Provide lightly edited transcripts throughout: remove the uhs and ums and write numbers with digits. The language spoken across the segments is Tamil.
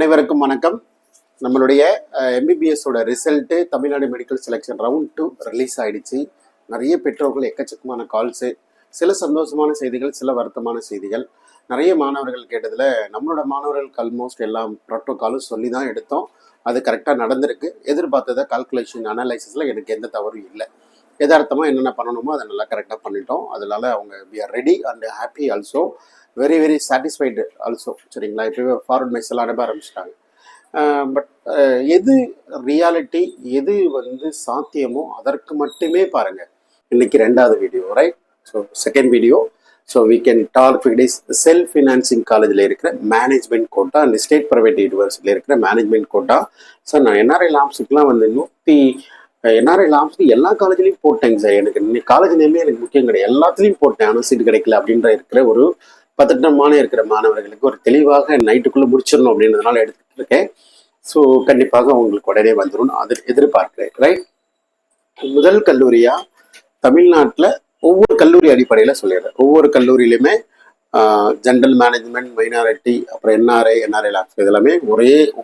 அனைவருக்கும் வணக்கம். நம்மளுடைய எம்பிபிஎஸோட result Tamil Nadu medical selection round 2 release ஆகிடுச்சு. நிறைய பெற்றோர்கள் எக்கச்சக்கமான கால்ஸு, சில சந்தோஷமான செய்திகள், சில வருத்தமான செய்திகள். நிறைய மாணவர்கள் கேட்டதில் நம்மளோட மாணவர்களுக்கு ஆல்மோஸ்ட் எல்லாம் ப்ரோட்டோகாலும் சொல்லி தான் எடுத்தோம். அது கரெக்டாக நடந்திருக்கு. எதிர்பார்த்ததை கால்குலேஷன் அனலைசிஸில் எனக்கு எந்த தவறும் இல்லை. யதார்த்தமாக என்னென்ன பண்ணணுமோ அதை நல்லா கரெக்டாக பண்ணிட்டோம். அதனால் அவங்க we are ready and happy also, very very satisfied also. சரிங்களா? இப்போவே ஃபார்வர்ட் மெசேஜ் அனுப்ப ஆரம்பிச்சிட்டாங்க. பட் எது ரியாலிட்டி, எது சாத்தியமோ அதற்கு மட்டுமே பாருங்கள். இன்னைக்கு 2வது video, right? So second video. So we can talk it is self financing காலேஜில் இருக்கிற management quota and state private யூனிவர்சிட்டியில் இருக்கிற மேனேஜ்மெண்ட் கோட்டா. சார் நான் என்ஆர்ஐ லாப்ஸுக்குலாம் என்ஆர்ஐ லாப்ஸ்க்கு எல்லா காலேஜ்லையும் போட்டேங்க சார். எனக்கு இன்னைக்கு காலேஜ் நேமே எனக்கு முக்கியம் கிடையாது, எல்லாத்துலேயும் போட்டேன், ஆனால் சீட்டு கிடைக்கல அப்படின்ற இருக்கிற ஒரு பதட்டமான இருக்கிற மாணவர்களுக்கு ஒரு தெளிவாக நைட்டுக்குள்ளே முடிச்சிடணும் அப்படின்றதுனால எடுத்துகிட்டு இருக்கேன். ஸோ கண்டிப்பாக உங்களுக்கு உடனே வந்துடும், அது எதிர்பார்க்கிறேன், ரைட்? முதல் கல்லூரியாக தமிழ்நாட்டில் ஒவ்வொரு கல்லூரி அடிப்படையில் சொல்லிடுறேன். ஒவ்வொரு கல்லூரியிலுமே ஜென்ரல் மேனேஜ்மெண்ட், மைனாரிட்டி, அப்புறம் என்ஆர்ஐ லாப்ஸ் இதெல்லாமே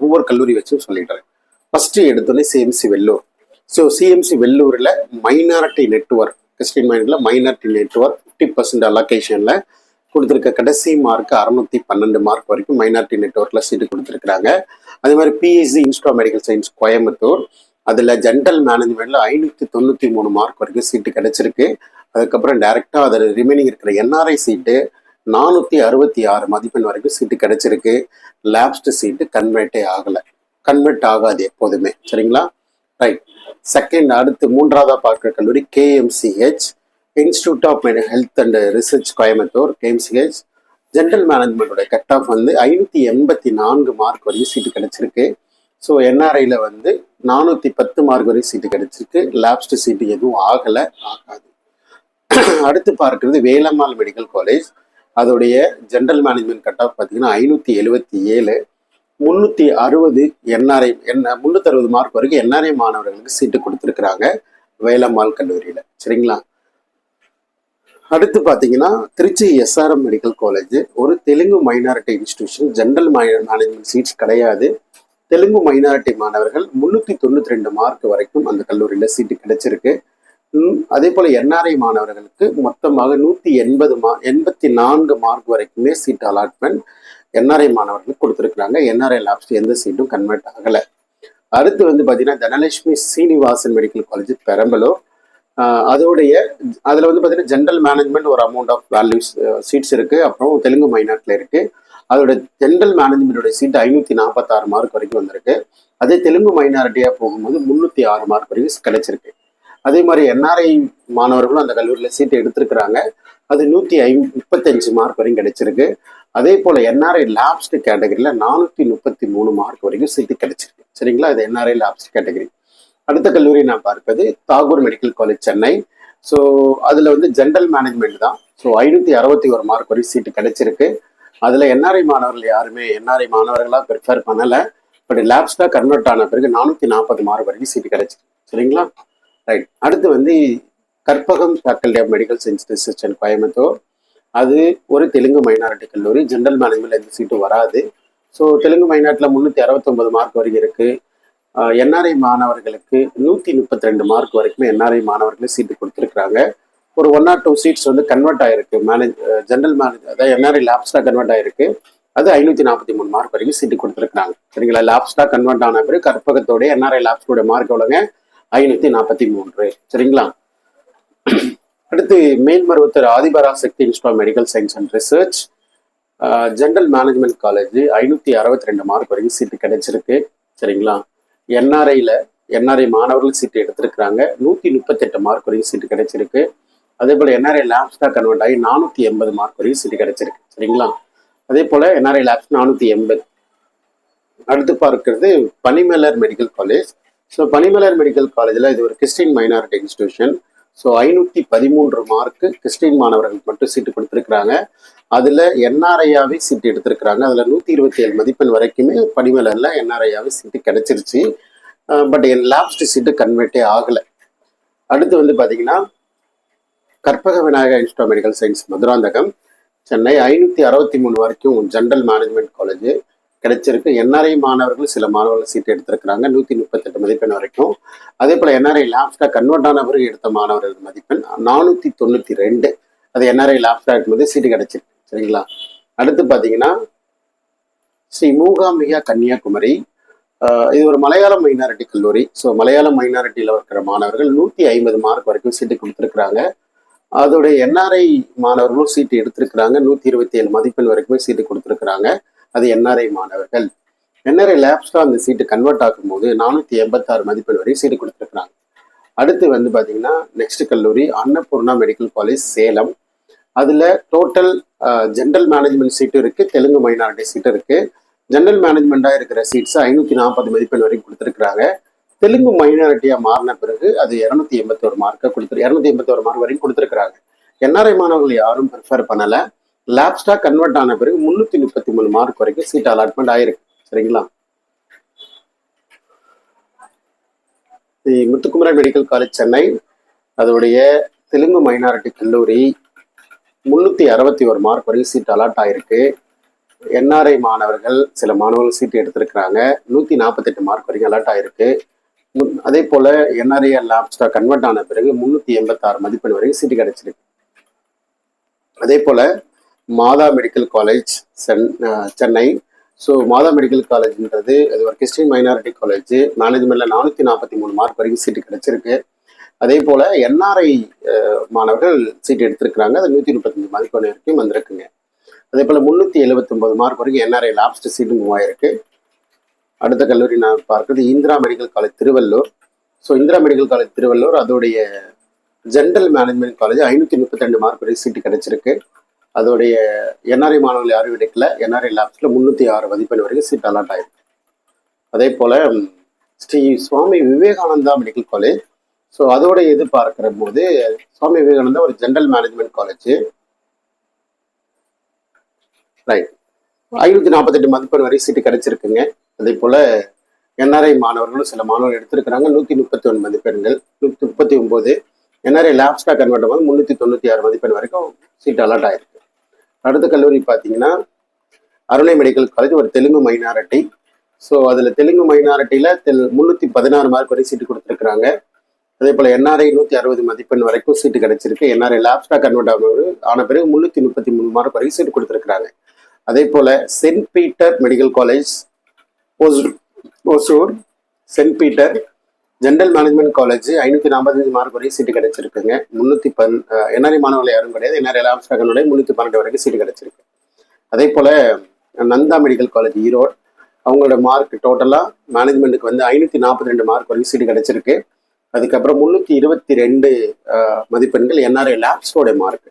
ஒவ்வொரு கல்லூரி வச்சும் சொல்லிடுறேன். ஃபஸ்ட்டு எடுத்தோடனே சிஎம்சி வெள்ளூர். ஸோ சிஎம்சி வெள்ளூரில் மைனாரிட்டி நெட்வொர்க், கிறிஸ்டின் மைண்டில் மைனாரிட்டி நெட்வொர்க் 50% அலோகேஷனில் கொடுத்துருக்க. கடைசி மார்க் 612 மார்க் வரைக்கும் மைனாரிட்டி நெட்வொர்க்கில் சீட்டு கொடுத்துருக்குறாங்க. அதே மாதிரி PSG institute of medical science Coimbatore, அதில் ஜென்ரல் மேனேஜ்மெண்ட்டில் 593 மார்க் வரைக்கும் சீட்டு கிடைச்சிருக்கு. அதுக்கப்புறம் டைரெக்டாக அதில் ரிமைனிங் இருக்கிற என்ஆர்ஐ சீட்டு 466 மதிப்பெண் வரைக்கும் சீட்டு கிடைச்சிருக்கு. லேப்ஸ்டு சீட்டு கன்வெர்ட் ஆகாது எப்போதுமே. சரிங்களா? ரைட். செகண்ட், அடுத்து 3வதாக பார்க்குற கல்லூரி KMCH, institute of health and research Coimbatore, KMCH. General மேனேஜ்மெண்ட்டோட கட் ஆஃப் 584 மார்க் வரைக்கும் சீட்டு கிடைச்சிருக்கு. ஸோ என்ஆர்ஐயில் 410 மார்க் வரைக்கும் சீட்டு கிடைச்சிருக்கு. லேப்ஸ்டு சீட்டு எதுவும் ஆகாது. அடுத்து பார்க்குறது வேலம்மாள் மெடிக்கல் காலேஜ். அதோடைய ஜென்ரல் மேனேஜ்மெண்ட் கட் ஆஃப் பார்த்தீங்கன்னா 577, 360 360 மார்க் வரைக்கும் என்ஆர்ஐ மாணவர்களுக்கு சீட்டு கொடுத்துருக்குறாங்க வேலம்மாள் கல்லூரியில். சரிங்களா? அடுத்து பார்த்தீங்கன்னா திருச்சி எஸ்ஆர்எம் மெடிக்கல் காலேஜ், ஒரு Telugu minority institution. General management seeds கிடையாது. தெலுங்கு மைனாரிட்டி மாணவர்கள் 392 மார்க் வரைக்கும் அந்த கல்லூரியில் சீட்டு கிடைச்சிருக்கு. அதே போல் என்ஆர்ஐ மாணவர்களுக்கு மொத்தமாக 184 மார்க் வரைக்குமே சீட் அலாட்மெண்ட் என்ஆர்ஐ மாணவர்களுக்கு கொடுத்துருக்குறாங்க. என்ஆர்ஐ லாப்ஸ் எந்த சீட்டும் கன்வெர்ட் ஆகலை. அடுத்து பார்த்தீங்கன்னா தனலட்சுமி சீனிவாசன் மெடிக்கல் காலேஜ் பெரம்பலூர். அதில் பார்த்தீங்கன்னா ஜென்ரல் மேனேஜ்மெண்ட் ஒரு அமௌண்ட் ஆஃப் வேல்யூஸ் சீட்ஸ் இருக்குது. அப்புறம் தெலுங்கு மைனாரிட்டியில் இருக்குது. அதோட ஜென்ரல் மேனேஜ்மெண்ட்டோட சீட் 546 மார்க் வரைக்கும் வந்திருக்கு. அதே தெலுங்கு மைனாரிட்டியாக போகும்போது 306 மார்க் வரைக்கும் கிடைச்சிருக்கு. அதே மாதிரி என்ஆர்ஐ மாணவர்களும் அந்த கல்லூரியில் சீட்டு எடுத்திருக்கிறாங்க. அது 135 மார்க் வரைக்கும் கிடைச்சிருக்கு. அதே போல் என்ஆர்ஐ லாப்ஸ்டு கேட்டகரியில் 433 மார்க் வரைக்கும் சீட்டு கிடைச்சிருக்கு. சரிங்களா? இது என்ஆர்ஐ லாப்ஸ்டு கேட்டகரி. அடுத்த கல்லூரி நான் பார்ப்பது Tagore medical college Chennai. So அதில் ஜென்ரல் மேனேஜ்மெண்ட் தான். ஸோ 561 மார்க் வரைக்கும் சீட்டு கிடைச்சிருக்கு. அதில் என்ஆர்ஐ மாணவர்கள் யாருமே என்ஆர்ஐ மாணவர்களாக ப்ரிஃபர் பண்ணலை. பட் லேப்ஸ்டாக கன்வெர்ட் ஆன பிறகு 440 மார்க் வரைக்கும் சீட்டு கிடைச்சிருக்கு. சரிங்களா? ரைட். அடுத்து Karpagam faculty of medical science research and Coimbatore. அது ஒரு தெலுங்கு மைனாரிட்டி கல்லூரி. ஜென்ரல் மேனேஜ்மெண்ட்ல எந்த சீட்டும் வராது. ஸோ தெலுங்கு மைனாரிட்டியில் 369 மார்க் வரைக்கும் இருக்குது. என்ஆர்ஐ மாணவர்களுக்கு 132 மார்க் வரைக்கும் என்ஆர்ஐ மாணவர்களுக்கு சீட்டு கொடுத்துருக்குறாங்க. ஒரு 1 or 2 சீட்ஸ் கன்வெர்ட் ஆகிருக்கு. ஜென்ரல் மேனேஜ் அதாவது என்ஆர்ஐ லேப்ஸ்டாக கன்வெர்ட் ஆகிருக்கு. அது 543 மார்க் வரைக்கும் சீட்டு கொடுத்துருக்குறாங்க. சரிங்களா? லேப்ஸ்டாக கன்வெர்ட் ஆன பிறகு கற்பகத்தோடைய என்ஆர்ஐ லேப்ஸோட மார்க் எவ்வளோங்க? 543. சரிங்களா? அடுத்து Melmaruvathur Adhiparasakthi institute of medical science and research, general management college 562 mark வரைக்கும் சீட்டு கிடைச்சிருக்கு. சரிங்களா? என்ஆர்ஐ மாணவர்கள் சீட்டு எடுத்திருக்கிறாங்க. 138 மார்க் வரைக்கும் சீட்டு கிடைச்சிருக்கு. அதே போல் என்ஆர்ஐ லேப்ஸ்டாக கன்வெர்ட் ஆகி 480 மார்க் வரைக்கும் சீட்டு கிடைச்சிருக்கு. சரிங்களா? அதே போல் என்ஆர்ஐ லேப்ஸ் 480. அடுத்து பார்க்கிறது பனிமலர் மெடிக்கல் காலேஜ். ஸோ பனிமலர் மெடிக்கல் காலேஜில் இது ஒரு Christian minority institution. So 513 mark Christian மாணவர்களுக்கு மட்டும் சீட்டு கொடுத்துருக்குறாங்க. அதில் என்ஆர்ஐயாவே சீட்டு எடுத்திருக்கிறாங்க. அதில் 127 மதிப்பெண் வரைக்குமே பனிமலரில் என்ஆர்ஐயாவே சீட்டு கிடைச்சிருச்சு. பட் என் லாஸ்ட் சீட்டு கன்வெர்ட்டே ஆகலை. அடுத்து பார்த்தீங்கன்னா Karpaga Vinayaga institute of medical science Madurantakam Chennai 563 வரைக்கும் ஜென்ரல் மேனேஜ்மெண்ட் காலேஜ். கிடைச்சிருக்கு. என்ஆர்ஐ மாணவர்கள் சில மாணவர்கள் சீட் எடுத்திருக்கிறாங்க 138 மதிப்பெண் வரைக்கும். அதே போல் என்ஆர்ஐ லேப்ஸ்டா கன்வெர்ட் ஆன பிறகு எடுத்த மாணவர்கள் மதிப்பெண் 492. அது என்ஆர்ஐ லேப்ஸ்டா இருக்கும்போது சீட்டு கிடைச்சிருக்கு. சரிங்களா? அடுத்து பார்த்தீங்கன்னா ஸ்ரீ மூகாம்பிகா கன்னியாகுமரி. இது ஒரு மலையாளம் மைனாரிட்டி கல்லூரி. ஸோ மலையாளம் மைனாரிட்டியில் இருக்கிற மாணவர்கள் 150 மார்க் வரைக்கும் சீட்டு கொடுத்துருக்குறாங்க. அதோடைய என்ஆர்ஐ மாணவர்களும் சீட்டு எடுத்திருக்கிறாங்க. 127 மதிப்பெண் வரைக்குமே சீட்டு கொடுத்துருக்குறாங்க. அது என்ஆர்ஐ மாணவர்கள். என்ஆர்ஐ லேப்ஸ்டா அந்த சீட்டு கன்வெர்ட் ஆகும்போது 486 மதிப்பெண் வரை சீட்டு கொடுத்துருக்குறாங்க. அடுத்து வந்து பார்த்தீங்கன்னா நெக்ஸ்ட் கல்லூரி அன்னபூர்ணா மெடிக்கல் காலேஜ் சேலம். அதில் டோட்டல் ஜென்ரல் மேனேஜ்மெண்ட் சீட்டு இருக்குது, தெலுங்கு மைனாரிட்டி சீட்டு இருக்குது. ஜென்ரல் மேனேஜ்மெண்ட்டாக இருக்கிற சீட்ஸ் 540 மதிப்பெண் வரைக்கும் கொடுத்துருக்குறாங்க. தெலுங்கு மைனாரிட்டியாக மாறின பிறகு அது 281 மார்க்கை 281 மார்க் வரைக்கும் கொடுத்துருக்குறாங்க. என்ஆர்ஐ மாணவர்கள் யாரும் ப்ரிஃபர் பண்ணலை. லேப்ஸ்டா கன்வெர்ட் ஆன பிறகு 333 மார்க் வரைக்கும் சீட் அலாட்மெண்ட் ஆயிருக்கு. சரிங்களா? முத்துக்குமரன் மெடிக்கல் காலேஜ் சென்னை, அதோடைய தெலுங்கு மைனாரிட்டி கல்லூரி 361 மார்க் வரைக்கும் சீட் அலாட் ஆயிருக்கு. என்ஆர்ஐ மாணவர்கள் சில மாணவர்கள் சீட்டு எடுத்திருக்கிறாங்க. 148 மார்க் வரைக்கும் அலாட் ஆயிருக்கு. அதே போல என்ஆர்ஐ லேப்ஸ்டா கன்வெர்ட் ஆன பிறகு 386 மதிப்பெண் வரைக்கும் சீட்டு கிடைச்சிருக்கு. அதே போல மாதா மெடிக்கல் காலேஜ் சென்னை. ஸோ மாதா மெடிக்கல் காலேஜ்ன்றது அது ஒரு கிறிஸ்டின் மைனாரிட்டி காலேஜ். மேனேஜ்மெண்ட்ல 443 மார்க் வரைக்கும் சீட்டு கிடைச்சிருக்கு. அதே போல என்ஆர்ஐ மாணவர்கள் சீட்டு எடுத்திருக்கிறாங்க. அது 135 மதிப்பெண் வரைக்கும் வந்திருக்குங்க. அதே போல 379 மார்க் வரைக்கும் என்ஆர்ஐ லேப்ஸ்ட் சீட்டு மூவ் ஆயிருக்கு. அடுத்த கல்லூரி நான் பார்க்குறது Indira medical college Tiruvallur. So Indira medical college Tiruvallur அதோடைய ஜென்ரல் மேனேஜ்மெண்ட் காலேஜ் 532 மார்க் வரைக்கும் சீட்டு கிடைச்சிருக்கு. அதோடைய என்ஆர்ஐ மாணவர்கள் யாரும் எடுக்கல. என்ஆர்ஐ லேப்ஸ்ல 306 மதிப்பெண் வரைக்கும் சீட் அலாட் ஆயிருக்கு. அதே போல Sri Swami Vivekananda medical college. So அதோட இது பார்க்கிற போது சுவாமி விவேகானந்தா ஒரு ஜென்ரல் மேனேஜ்மெண்ட் காலேஜ். ரைட், 548 மதிப்பெண் வரை சீட்டு கிடைச்சிருக்குங்க. அதே போல என்ஆர்ஐ மாணவர்களும் சில மாணவர்கள் எடுத்திருக்கிறாங்க. 131 மதிப்பெண்கள், 139. என்ஆர்ஐ லேப்ஸ்டா கன்வெர்ட் ஆகும்போது 396 மதிப்பெண் வரைக்கும் சீட் அலாட் ஆயிருக்கு. அடுத்த கல்லூரி பார்த்தீங்கன்னா அருணை மெடிக்கல் காலேஜ், ஒரு தெலுங்கு மைனாரிட்டி. ஸோ அதில் தெலுங்கு மைனாரிட்டியில் 316 மார்க் வரை சீட்டு கொடுத்துருக்குறாங்க. அதே போல் என்ஆர்ஐ 160 மதிப்பெண் வரைக்கும் சீட்டு கிடைச்சிருக்கு. என்ஆர்ஐ லேப்ஸ்டா கன்வெர்ட் ஆன பிறகு 333 மார்க் வரைக்கும் சீட்டு கொடுத்துருக்குறாங்க. அதே போல் Saint Peter medical college Hosur, Saint Peter general management college 545 mark வரைக்கும் சீட்டு கிடைச்சிருக்குங்க. 310 என்ஆர்ஐ மாணவர்கள் யாரும் கிடையாது. என்ஆர்ஐ லேப்ஸ்டா கன்வெர்ட் 312 வரைக்கும் சீட்டு கிடைச்சிருக்கு. அதே போல் நந்தா மெடிக்கல் காலேஜ் ஈரோடு, அவங்களோட மார்க் டோட்டலாக மேனேஜ்மெண்ட்டுக்கு வந்து 542 மார்க் வரைக்கும் சீட்டு கிடைச்சிருக்கு. அதுக்கப்புறம் 322 மதிப்பெண்கள் என்ஆர்ஐ லேப்ஸோட மார்க்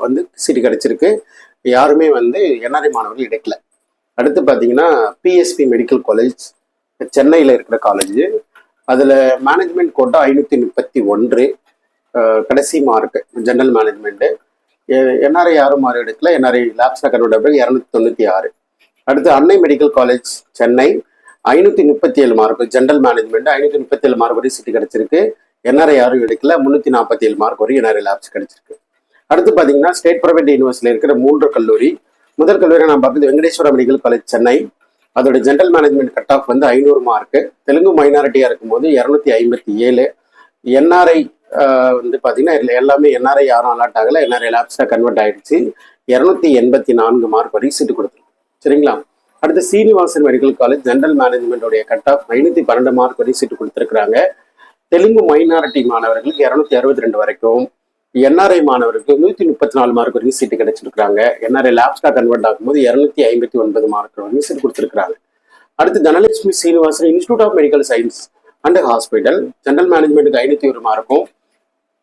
வந்து சீட்டு கிடைச்சிருக்கு. யாருமே வந்து என்ஆர்ஐ மாணவர்கள் எடுக்கல. அடுத்து பார்த்தீங்கன்னா பிஎஸ்பி மெடிக்கல் காலேஜ் சென்னையில் இருக்கிற காலேஜ். அதில் மேனேஜ்மெண்ட் கோட்டா 531 கடைசி மார்க் ஜென்ரல் மேனேஜ்மெண்ட்டு. என்ஆர்ஐ யாரும் மார்க் எடுக்கல. என்ஆர்ஐ லேப்ஸாக கன்வெர்ட் பிறகு 296. அடுத்து அன்னை medical college Chennai 537 mark general management, 537 mark வரை சீட்டு கிடைச்சிருக்கு. என்ஆர்ஐ யாரும் எடுக்கல. 347 மார்க் வரை என்ஆர்ஐ லேப்ஸ் கிடைச்சிருக்கு. அடுத்து பார்த்தீங்கன்னா ஸ்டேட் பிரைவேட் யூனிவர்சிட்டியில் இருக்கிற 3 கல்லூரி. முதல் கல்லூரி நான் பார்த்தது வெங்கடேஸ்வரா மெடிக்கல் காலேஜ் சென்னை. அதோட ஜென்ரல் மேனேஜ்மெண்ட் கட் ஆஃப் வந்து 500 மார்க்கு. தெலுங்கு மைனாரிட்டியாக இருக்கும்போது 257. என்ஆர்ஐ வந்து பார்த்தீங்கன்னா இதில் எல்லாமே என்ஆர்ஐ யாரும் அலாட் ஆகலை. என்ஆர்ஐ லேப்ஸாக கன்வெர்ட் ஆகிடுச்சு. 284 மார்க் வரை சீட்டு கொடுத்துருக்கு. சரிங்களா? அடுத்து சீனிவாசன் மெடிக்கல் காலேஜ் ஜென்ரல் மேனேஜ்மெண்டோடைய கட் ஆஃப் 512 மார்க் வரை சீட்டு கொடுத்துருக்குறாங்க. தெலுங்கு மைனாரிட்டி மாணவர்களுக்கு 262 வரைக்கும், என்ஆர்ஐ மாணவருக்கு 134 மார்க் வரைக்கும் சீட்டு கிடைச்சிருக்காங்க. என்ஆர்ஐ லேப்ஸ்டா கன்வெர்ட் ஆகும்போது 259 மார்க் வரைக்கும் சீட்டு கொடுத்துருக்காங்க. அடுத்து Dhanalakshmi Srinivasan institute of medical science and hospital general மேனேஜ்மெண்ட்டுக்கு 501 மார்க்கும்,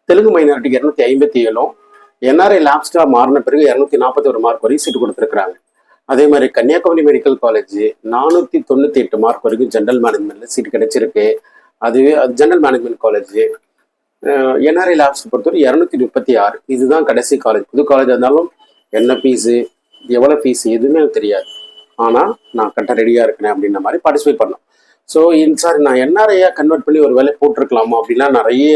தெலுங்கு மைனாரிட்டிக்கு 257, என்ஆர்ஐ லேப்ஸ்டா மாறின பிறகு 241 மார்க் வரைக்கும் சீட்டு கொடுத்துருக்காங்க. அதே மாதிரி கன்னியாகுமரி மெடிக்கல் காலேஜ் 498 மார்க் வரைக்கும் ஜென்ரல் மேனேஜ்மெண்ட்ல சீட் கிடைச்சிருக்கு. அதுவே general management college. NRI labs பொறுத்தவரை 236. இதுதான் கடைசி காலேஜ். புது காலேஜ் இருந்தாலும் என்ன ஃபீஸு, எவ்வளோ ஃபீஸ் எதுவுமே எனக்கு தெரியாது. ஆனால் நான் கட்ட ரெடியாக இருக்கிறேன் அப்படின்ற மாதிரி பார்ட்டிசிபேட் பண்ணோம். ஸோ சார் நான் என்ஆர்ஐயாக கன்வெர்ட் பண்ணி ஒரு வேலை போட்டிருக்கலாமா அப்படின்னா நிறைய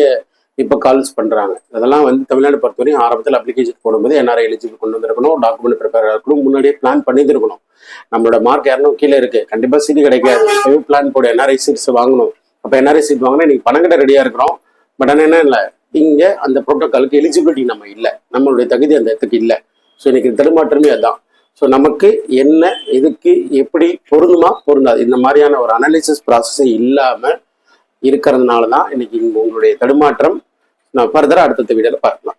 இப்போ கால்ஸ் பண்ணுறாங்க. அதெல்லாம் வந்து தமிழ்நாடு பொறுத்தவரையும் ஆரம்பத்தில் அப்ளிகேஷன் போடும்போது என்ஆர்ஐ எலிஜிபிள் கொண்டு வந்திருக்கணும், டாக்குமெண்ட் ப்ரிப்பேர் இருக்கணும், முன்னாடியே பிளான் பண்ணியிருக்கணும். நம்மளோட மார்க் 200 கீழே இருக்குது, கண்டிப்பாக சீட்டு கிடைக்காது, பிளான் போடு, என்ஆர்ஐ சீட்ஸ் வாங்கணும். அப்போ என்ஆர்ஐ சீட் வாங்கினா நீங்கள் பணம் கிட்ட ரெடியாக இருக்கிறோம். பட் ஆனால் என்ன இல்லை, இங்கே அந்த ப்ரோட்டோக்காலுக்கு எலிஜிபிலிட்டி நம்ம இல்லை, நம்மளுடைய தகுதி அந்த இடத்துக்கு இல்லை. ஸோ இன்னைக்கு தடுமாற்றமே அதுதான். ஸோ நமக்கு என்ன இதுக்கு எப்படி பொருந்துமா பொருந்தாது, இந்த மாதிரியான ஒரு அனாலிசிஸ் ப்ராசஸே இல்லாமல் இருக்கிறதுனால தான் இன்னைக்கு உங்களுடைய தடுமாற்றம். நான் ஃபர்தராக அடுத்த வீடியோவில் பார்க்கலாம்.